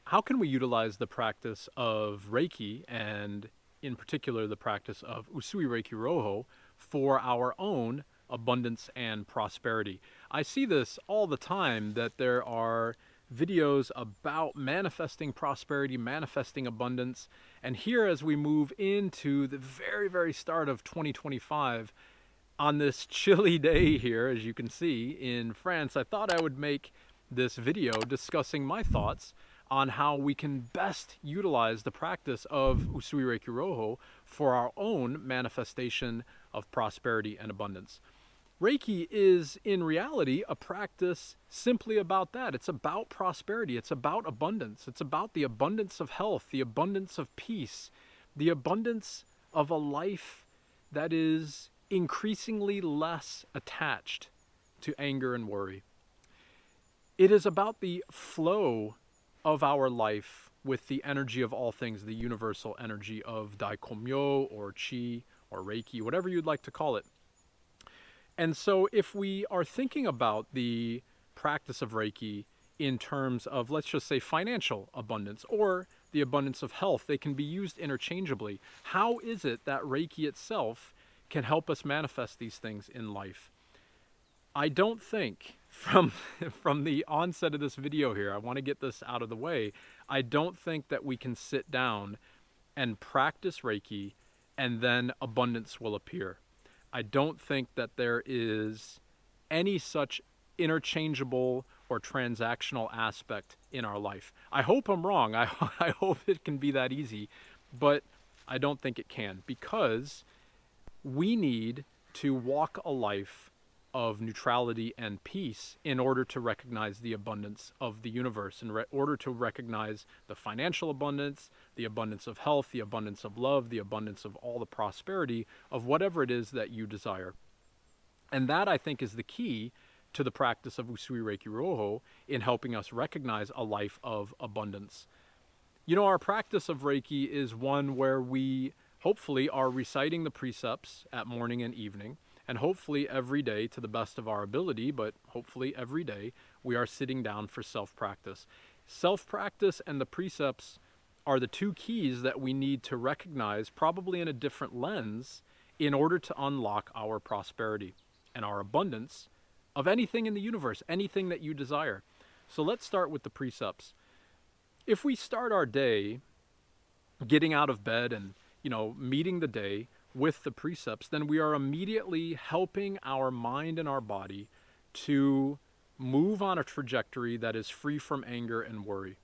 how can we utilize the practice of Reiki, and in particular the practice of Usui Reiki Roho, for our own abundance and prosperity? I see this all the time, that there are videos about manifesting prosperity, manifesting abundance. And here, as we move into the very, very start of 2025, on this chilly day here, as you can see, in France, I thought I would make this video discussing my thoughts on how we can best utilize the practice of Usui Reiki Roho for our own manifestation of prosperity and abundance. Reiki is, in reality, a practice simply about that. It's about prosperity. It's about abundance. It's about the abundance of health, the abundance of peace, the abundance of a life that is increasingly less attached to anger and worry. It is about the flow of our life with the energy of all things, the universal energy of Daikomyo or Chi or Reiki, whatever you'd like to call it. And so if we are thinking about the practice of Reiki in terms of, let's just say, financial abundance or the abundance of health, they can be used interchangeably. How is it that Reiki itself can help us manifest these things in life? I don't think, from the onset of this video here, I want to get this out of the way, I don't think that we can sit down and practice Reiki and then abundance will appear. I don't think that there is any such interchangeable or transactional aspect in our life. I hope I'm wrong. I hope it can be that easy, but I don't think it can, because we need to walk a life of neutrality and peace in order to recognize the abundance of the universe, in order to recognize the financial abundance, the abundance of health, the abundance of love, the abundance of all the prosperity of whatever it is that you desire. And that, I think, is the key to the practice of Usui Reiki Roho in helping us recognize a life of abundance. You know, our practice of Reiki is one where we hopefully are reciting the precepts at morning and evening, and hopefully every day to the best of our ability, but hopefully every day we are sitting down for self-practice. Self-practice and the precepts are the two keys that we need to recognize, probably in a different lens, in order to unlock our prosperity and our abundance of anything in the universe, anything that you desire. So let's start with the precepts. If we start our day getting out of bed and, meeting the day with the precepts, then we are immediately helping our mind and our body to move on a trajectory that is free from anger and worry.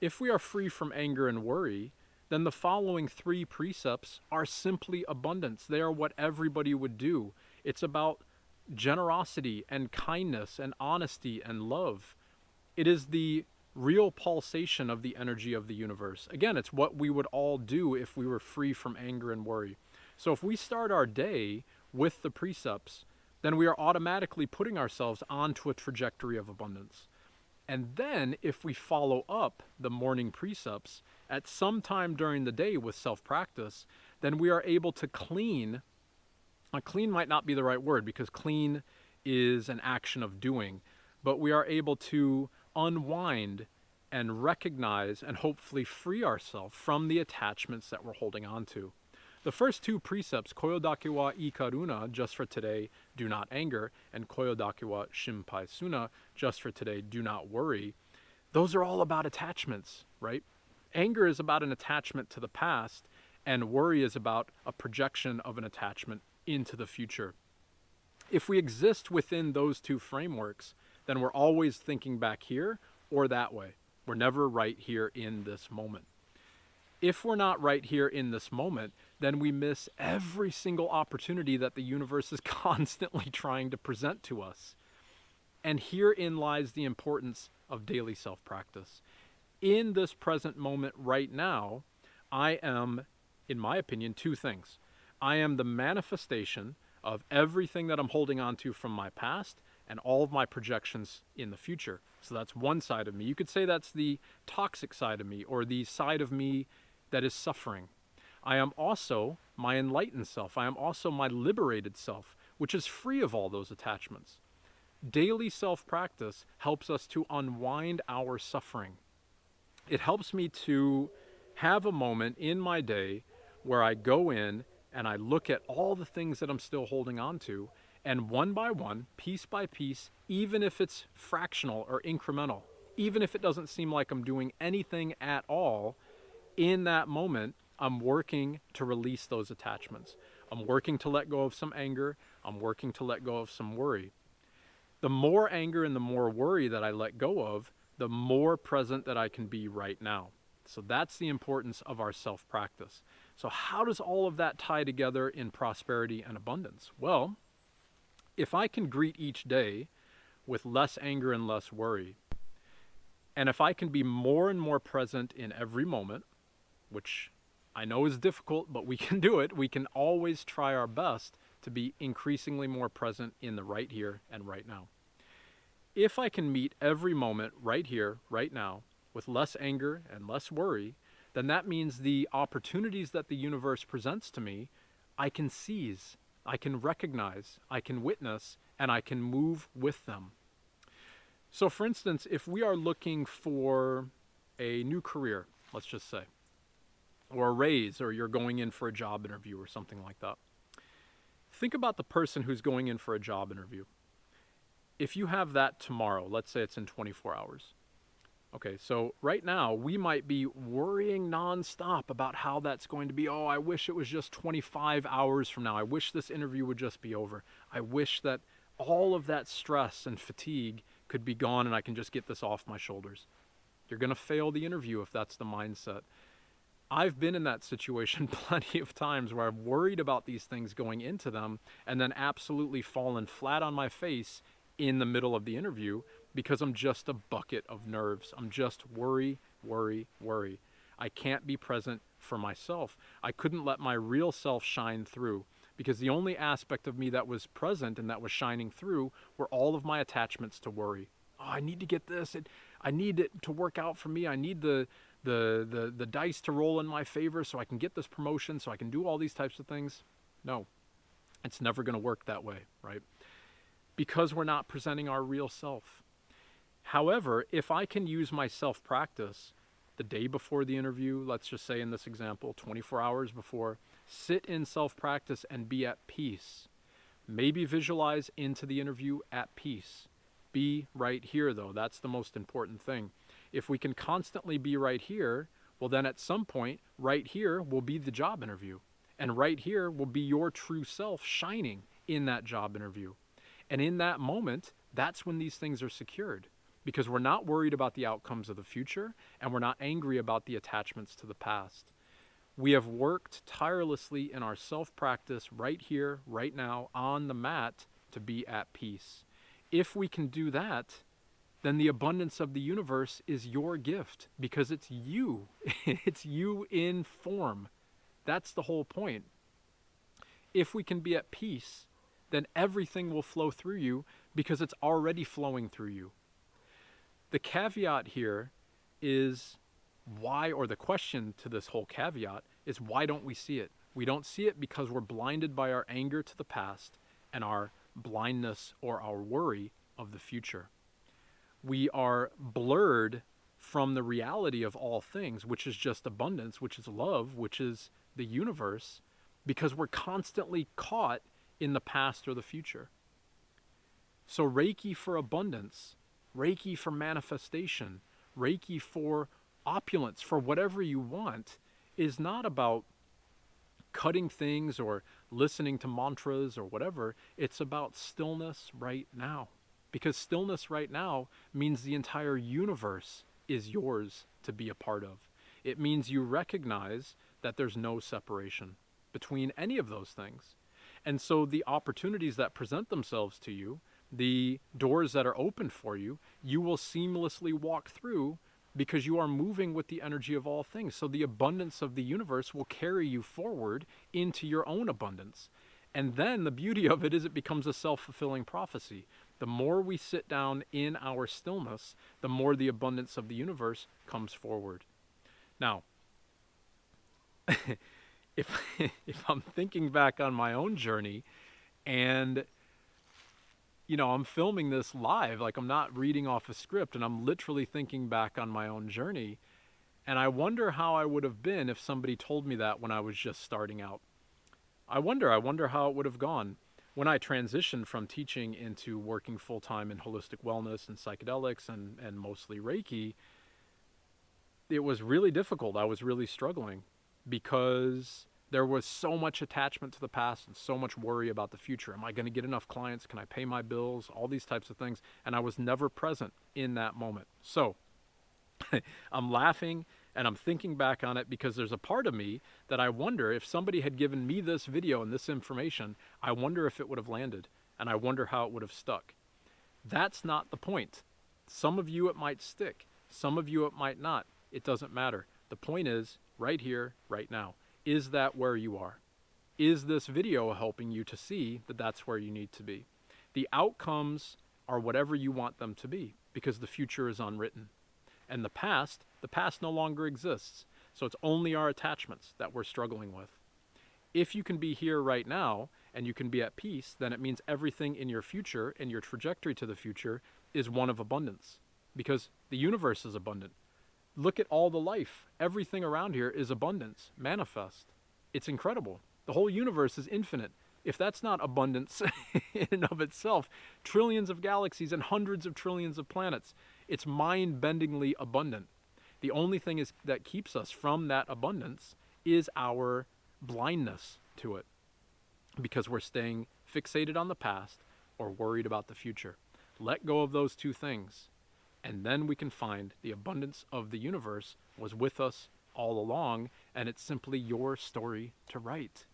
If we are free from anger and worry, then the following three precepts are simply abundance. They are what everybody would do. It's about generosity and kindness and honesty and love. It is the real pulsation of the energy of the universe. Again, it's what we would all do if we were free from anger and worry. So if we start our day with the precepts, then we are automatically putting ourselves onto a trajectory of abundance. And then if we follow up the morning precepts at some time during the day with self-practice, then we are able to clean. Clean might not be the right word, because clean is an action of doing, but we are able to unwind and recognize and hopefully free ourselves from the attachments that we're holding on to. The first two precepts, Koyodake wa ikaruna, just for today, do not anger, and Koyodake wa shimpai suna, just for today, do not worry, those are all about attachments, right? Anger is about an attachment to the past, and worry is about a projection of an attachment into the future. If we exist within those two frameworks, then we're always thinking back here or that way. We're never right here in this moment. If we're not right here in this moment, then we miss every single opportunity that the universe is constantly trying to present to us. And herein lies the importance of daily self-practice. In this present moment right now, I am, in my opinion, two things. I am the manifestation of everything that I'm holding on to from my past and all of my projections in the future. So that's one side of me. You could say that's the toxic side of me, or the side of me that is suffering. I am also my enlightened self. I am also my liberated self, which is free of all those attachments. Daily self-practice helps us to unwind our suffering. It helps me to have a moment in my day where I go in and I look at all the things that I'm still holding on to, and one by one, piece by piece, even if it's fractional or incremental, even if it doesn't seem like I'm doing anything at all, in that moment, I'm working to release those attachments. I'm working to let go of some anger. I'm working to let go of some worry. The more anger and the more worry that I let go of, the more present that I can be right now. So that's the importance of our self-practice. So how does all of that tie together in prosperity and abundance? Well, if I can greet each day with less anger and less worry, and if I can be more and more present in every moment, which I know is difficult, but we can do it. We can always try our best to be increasingly more present in the right here and right now. If I can meet every moment right here, right now, with less anger and less worry, then that means the opportunities that the universe presents to me, I can seize, I can recognize, I can witness, and I can move with them. So for instance, if we are looking for a new career, let's just say, or a raise, or you're going in for a job interview or something like that. Think about the person who's going in for a job interview. If you have that tomorrow, let's say it's in 24 hours. Okay, so right now we might be worrying nonstop about how that's going to be. Oh, I wish it was just 25 hours from now. I wish this interview would just be over. I wish that all of that stress and fatigue could be gone and I can just get this off my shoulders. You're going to fail the interview if that's the mindset. I've been in that situation plenty of times where I've worried about these things going into them and then absolutely fallen flat on my face in the middle of the interview because I'm just a bucket of nerves. I'm just worry, worry, worry. I can't be present for myself. I couldn't let my real self shine through because the only aspect of me that was present and that was shining through were all of my attachments to worry. Oh, I need to get this. I need it to work out for me. I need the dice to roll in my favor so I can get this promotion, so I can do all these types of things. No, it's never going to work that way, right? Because we're not presenting our real self. However, if I can use my self-practice the day before the interview, let's just say in this example, 24 hours before, sit in self-practice and be at peace. Maybe visualize into the interview at peace. Be right here, though. That's the most important thing. If we can constantly be right here, well, then at some point, right here will be the job interview. And right here will be your true self shining in that job interview. And in that moment, that's when these things are secured. Because we're not worried about the outcomes of the future, and we're not angry about the attachments to the past. We have worked tirelessly in our self-practice right here, right now, on the mat to be at peace. If we can do that, then the abundance of the universe is your gift because it's you. It's you in form. That's the whole point. If we can be at peace, then everything will flow through you because it's already flowing through you. The caveat here is why, or the question to this whole caveat is why don't we see it? We don't see it because we're blinded by our anger to the past and our blindness or our worry of the future. We are blurred from the reality of all things, which is just abundance, which is love, which is the universe, because we're constantly caught in the past or the future. So Reiki for abundance, Reiki for manifestation, Reiki for opulence, for whatever you want, is not about cutting things or listening to mantras or whatever. It's about stillness right now. Because stillness right now means the entire universe is yours to be a part of. It means you recognize that there's no separation between any of those things. And so the opportunities that present themselves to you, the doors that are open for you, you will seamlessly walk through because you are moving with the energy of all things. So the abundance of the universe will carry you forward into your own abundance. And then the beauty of it is it becomes a self-fulfilling prophecy. The more we sit down in our stillness, the more the abundance of the universe comes forward. Now, if I'm thinking back on my own journey and, I'm filming this live, like I'm not reading off a script and I'm literally thinking back on my own journey, And I wonder how I would have been if somebody told me that when I was just starting out. I wonder how it would have gone. When I transitioned from teaching into working full-time in holistic wellness and psychedelics and mostly Reiki, it was really difficult. I was really struggling because there was so much attachment to the past and so much worry about the future. Am I going to get enough clients? Can I pay my bills? All these types of things. And I was never present in that moment. So I'm laughing and I'm thinking back on it because there's a part of me that I wonder if somebody had given me this video and this information, I wonder if it would have landed, and I wonder how it would have stuck. That's not the point. Some of you it might stick. Some of you it might not. It doesn't matter. The point is, right here, right now. Is that where you are? Is this video helping you to see that that's where you need to be? The outcomes are whatever you want them to be, because the future is unwritten. And the past no longer exists. So it's only our attachments that we're struggling with. If you can be here right now and you can be at peace, then it means everything in your future and your trajectory to the future is one of abundance, because the universe is abundant. Look at all the life. Everything around here is abundance, manifest. It's incredible. The whole universe is infinite. If that's not abundance in and of itself, trillions of galaxies and hundreds of trillions of planets, it's mind-bendingly abundant. The only thing is that keeps us from that abundance is our blindness to it, because we're staying fixated on the past or worried about the future. Let go of those two things, and then we can find the abundance of the universe was with us all along, and it's simply your story to write.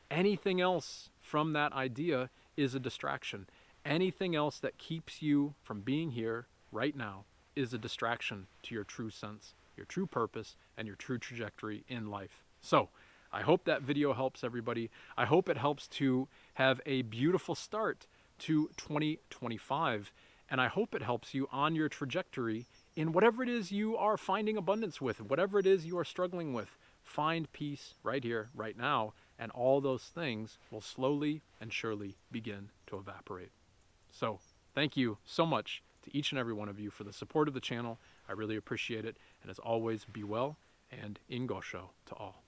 Anything else from that idea is a distraction. Anything else that keeps you from being here right now is a distraction to your true sense, your true purpose, and your true trajectory in life. So, I hope that video helps everybody. I hope it helps to have a beautiful start to 2025. And I hope it helps you on your trajectory in whatever it is you are finding abundance with, whatever it is you are struggling with. Find peace right here, right now, and all those things will slowly and surely begin to evaporate. So, thank you so much to each and every one of you for the support of the channel. I really appreciate it. And as always, be well, and In Gassho to all.